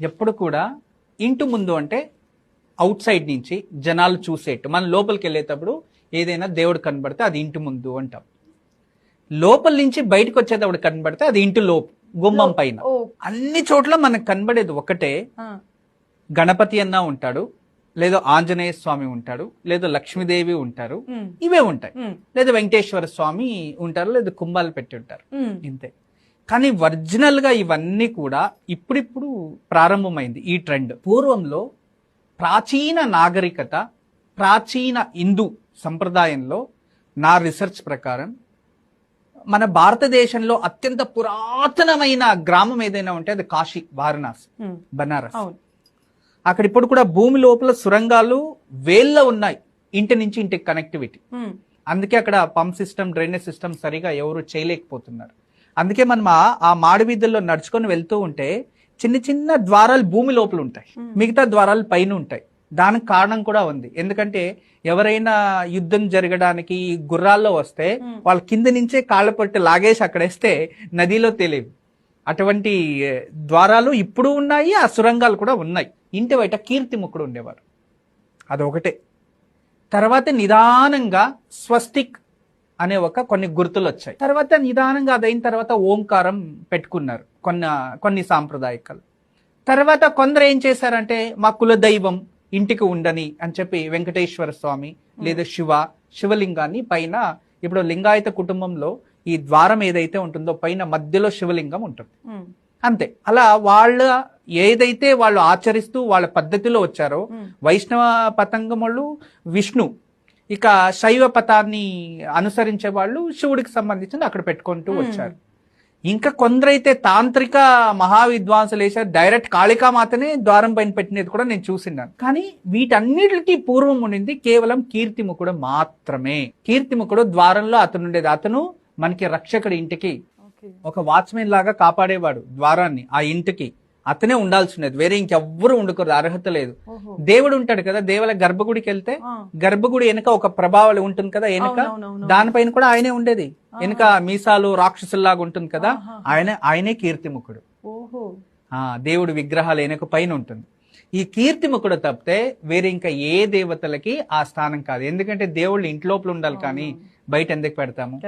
ఎప్పుడు కూడా ఇంటి ముందు అంటే అవుట్ సైడ్ నుంచి జనాలు చూసేట్టు, మనం లోపలికి వెళ్ళేటప్పుడు ఏదైనా దేవుడు కనబడితే అది ఇంటి ముందు అంటాం. లోపల నుంచి బయటకు వచ్చేటప్పుడు కనబడితే అది ఇంటి లోపు గుమ్మం పైన. అన్ని చోట్ల మనకు కనబడేది ఒకటే, గణపతి అన్న ఉంటాడు, లేదా ఆంజనేయ స్వామి ఉంటాడు, లేదా లక్ష్మీదేవి ఉంటారు, ఇవే ఉంటాయి, లేదా వెంకటేశ్వర స్వామి ఉంటారు, లేదా కుంభాలు పెట్టి ఉంటారు, ఇంతే. కానీ ఒరిజినల్ గా ఇవన్నీ కూడా ఇప్పుడిప్పుడు ప్రారంభమైంది ఈ ట్రెండ్. పూర్వంలో ప్రాచీన నాగరికత, ప్రాచీన హిందూ సంప్రదాయంలో నా రీసెర్చ్ ప్రకారం మన భారతదేశంలో అత్యంత పురాతనమైన గ్రామం ఏదైనా ఉంటే అది కాశీ, వారణాసి, బనారస్. అక్కడ ఇప్పుడు కూడా భూమి లోపల సురంగాలు వేళ్ళ ఉన్నాయి, ఇంటి నుంచి ఇంటికి కనెక్టివిటీ. అందుకే అక్కడ పంప్ సిస్టమ్, డ్రైనేజ్ సిస్టమ్ సరిగా ఎవరు చేయలేకపోతున్నారు. అందుకే మనం ఆ మాడి వీధుల్లో నడుచుకొని వెళ్తూ ఉంటే చిన్న చిన్న ద్వారాలు భూమి లోపల ఉంటాయి, మిగతా ద్వారాలు పైన ఉంటాయి. దానికి కారణం కూడా ఉంది. ఎందుకంటే ఎవరైనా యుద్ధం జరగడానికి గుర్రాల్లో వస్తే వాళ్ళ కింద నుంచే కాళ్ళ పట్టి లాగేసి అక్కడేస్తే నదిలో తెలియదు. అటువంటి ద్వారాలు ఇప్పుడు ఉన్నాయి, ఆ సురంగాలు కూడా ఉన్నాయి. ఇంటి బయట కీర్తిముఖుడు ఉండేవారు, అదొకటే. తర్వాత నిదానంగా స్వస్తిక్ అనే కొన్ని గుర్తులు వచ్చాయి. తర్వాత నిదానంగా అదైన తర్వాత ఓంకారం పెట్టుకున్నారు కొన్ని సాంప్రదాయకాలు. తర్వాత కొందరు ఏం చేశారంటే మా కులదైవం ఇంటికి ఉండని అని చెప్పి వెంకటేశ్వర స్వామి లేదా శివలింగాన్ని పైన, ఇప్పుడు లింగాయత కుటుంబంలో ఈ ద్వారం ఏదైతే ఉంటుందో పైన మధ్యలో శివలింగం ఉంటుంది, అంతే. అలా వాళ్ళ ఏదైతే వాళ్ళు ఆచరిస్తూ వాళ్ళ పద్ధతిలో వచ్చారో, వైష్ణవ పతంగములు విష్ణు, ఇక శైవ పథాన్ని అనుసరించే వాళ్ళు శివుడికి సంబంధించింది అక్కడ పెట్టుకుంటూ వచ్చారు. ఇంకా కొందరైతే తాంత్రిక మహావిద్వాంసులు వేసారు, డైరెక్ట్ కాళికామాతనే ద్వారం పైన పెట్టినది కూడా నేను చూసిన్నాను. కానీ వీటన్నిటికీ పూర్వం ఉండింది కేవలం కీర్తిముఖుడు మాత్రమే. కీర్తిముఖుడు ద్వారంలో అతను ఉండేది, అతను మనకి రక్షకుడు, ఇంటికి ఒక వాచ్మెన్ లాగా కాపాడేవాడు ద్వారాన్ని, ఆ ఇంటికి అతనే ఉండాల్సినది, వేరే ఇంకెవ్వరు ఉండకూడదు, అర్హత లేదు. దేవుడు ఉంటాడు కదా, దేవుల గర్భగుడికి వెళ్తే గర్భగుడి వెనుక ఒక ప్రభావం ఉంటుంది కదా, వెనుక దానిపైన కూడా ఆయనే ఉండేది, వెనుక మీసాలు రాక్షసుల్లాగా ఉంటుంది కదా, ఆయనే కీర్తిముఖుడు. దేవుడు విగ్రహాలు వెనుక పైన ఉంటుంది. ఈ కీర్తిముఖుడు తప్పితే వేరే ఇంకా ఏ దేవతలకి ఆ స్థానం కాదు. ఎందుకంటే దేవుళ్ళు ఇంటి లోపల ఉండాలి, కానీ బయట ఎందుకు పెడతాము?